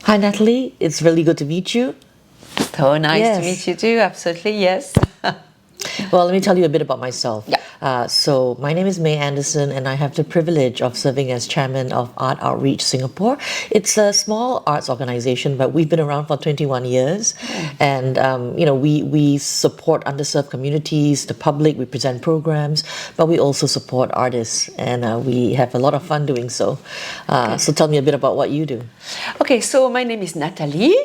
Hi, Nathalie. It's really good to meet you. So nice Yes. to meet you too. Absolutely, yes. Well, let me tell you a bit about myself. Yeah. So my name is Mae Anderson, and I have the privilege of serving as chairman of Art Outreach Singapore. It's a small arts organization, but we've been around for 21 years, and we support underserved communities, the public. We present programs, but we also support artists, and we have a lot of fun doing so. So tell me a bit about what you do. Okay, so my name is Nathalie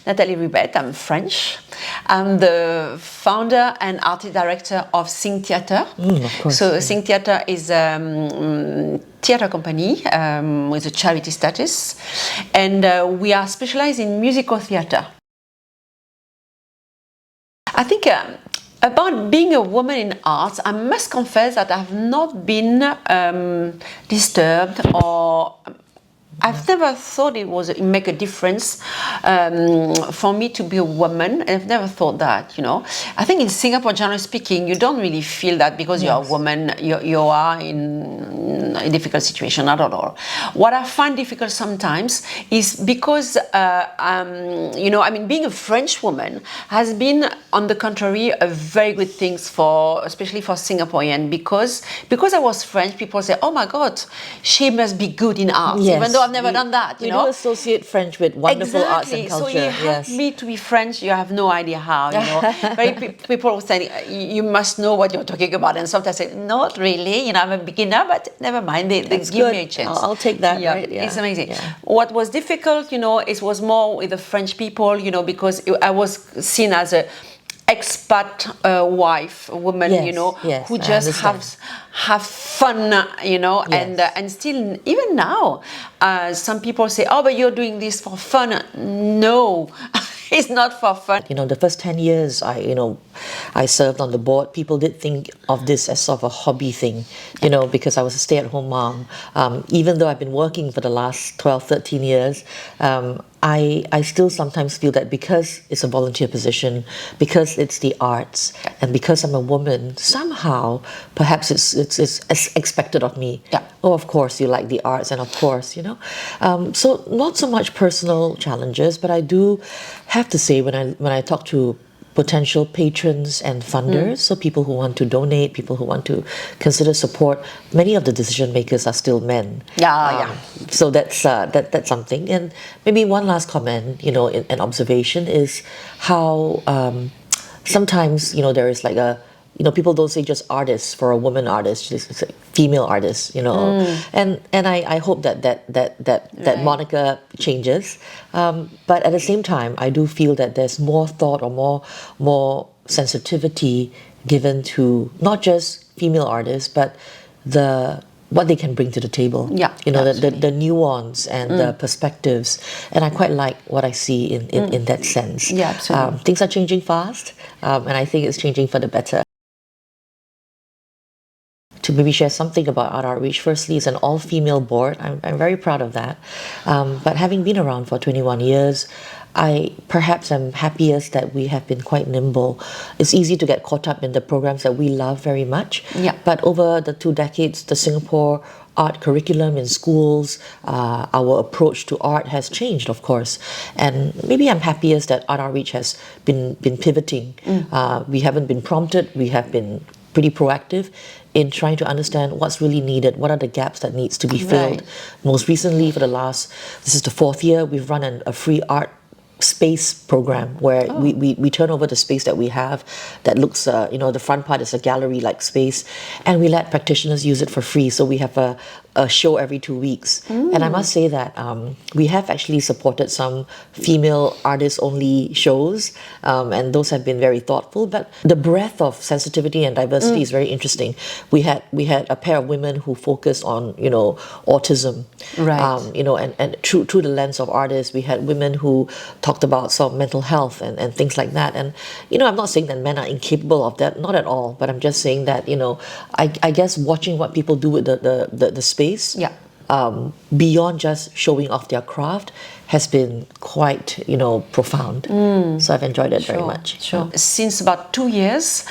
Ribette. I'm French. I'm the founder and artist director of Sing Theatre. Of course. So Sing Theatre is a theatre company with a charity status, and we are specialized in musical theatre. I think about being a woman in arts, I must confess that I've not been disturbed, or I've never thought it make a difference for me to be a woman. I've never thought that, I think in Singapore, generally speaking, you don't really feel that because you're a woman, you are in a difficult situation, not at all. What I find difficult sometimes is because, being a French woman has been, on the contrary, a very good thing especially for Singaporean, because I was French, people say, oh my God, she must be good in art, even though I've never done that. We do associate French with wonderful arts and culture. So you have me to be French, you have no idea how. People say you must know what you're talking about, and sometimes I say not really. I'm a beginner, but never mind. They give me a chance. I'll take that. Yeah, right? It's amazing. Yeah. What was difficult, it was more with the French people, because I was seen as a expat wife, woman, who just have fun, and still, even now, some people say, oh, but you're doing this for fun. No, it's not for fun. The first 10 years I served on the board, people did think of this as sort of a hobby thing, because I was a stay-at-home mom. Even though I've been working for the last 12, 13 years, I still sometimes feel that because it's a volunteer position, because it's the arts, and because I'm a woman, somehow perhaps it's expected of me. Yeah. Oh, of course you like the arts, and of course, so not so much personal challenges, but I do have to say, when I talk to potential patrons and funders, so people who want to donate, people who want to consider support, many of the decision makers are still men. So that's something. And maybe one last comment, an observation is how sometimes there is like a people don't say just artists for a woman artist, just say female artists, and I hope that moniker changes, but at the same time I do feel that there's more thought or more sensitivity given to not just female artists, but what they can bring to the table. The nuance and the perspectives, and I quite like what I see in that sense. Absolutely. Things are changing fast, and I think it's changing for the better. To maybe share something about Art Outreach. Firstly, it's an all-female board. I'm very proud of that. But having been around for 21 years, I perhaps am happiest that we have been quite nimble. It's easy to get caught up in the programs that we love very much. But over the 2 decades, the Singapore art curriculum in schools, our approach to art has changed, of course. And maybe I'm happiest that Art Outreach has been pivoting. We haven't been prompted. We have been pretty proactive in trying to understand what's really needed, what are the gaps that needs to be filled. Most recently, this is the 4th year, we've run a free art space program where we turn over the space that we have that looks, the front part is a gallery-like space, and we let practitioners use it for free. So we have a show every 2 weeks. And I must say that we have actually supported some female artist-only shows, and those have been very thoughtful. But the breadth of sensitivity and diversity is very interesting. We had a pair of women who focused on autism, and through the lens of artists. We had women who talked about some mental health and things like that. And I'm not saying that men are incapable of that, not at all. But I'm just saying that I guess watching what people do with the space beyond just showing off their craft has been quite, profound. So I've enjoyed it very much. Sure. Since about 2 years,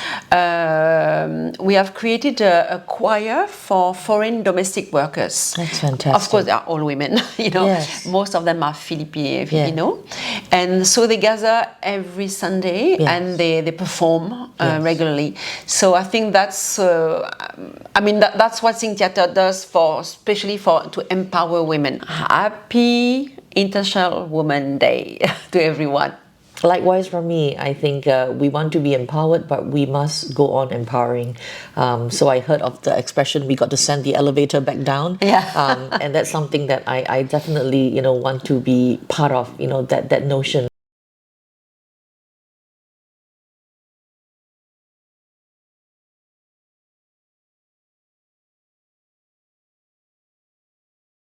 we have created a choir for foreign domestic workers. That's fantastic. Of course, they are all women. Yes. Most of them are Filipino, and so they gather every Sunday and they perform regularly. So I think that's, that's what Sing Theatre does especially to empower women. Happy International Women's Day to everyone. Likewise for me, I think we want to be empowered, but we must go on empowering. So I heard of the expression, we got to send the elevator back down. Yeah. And that's something that I definitely, want to be part of, that notion.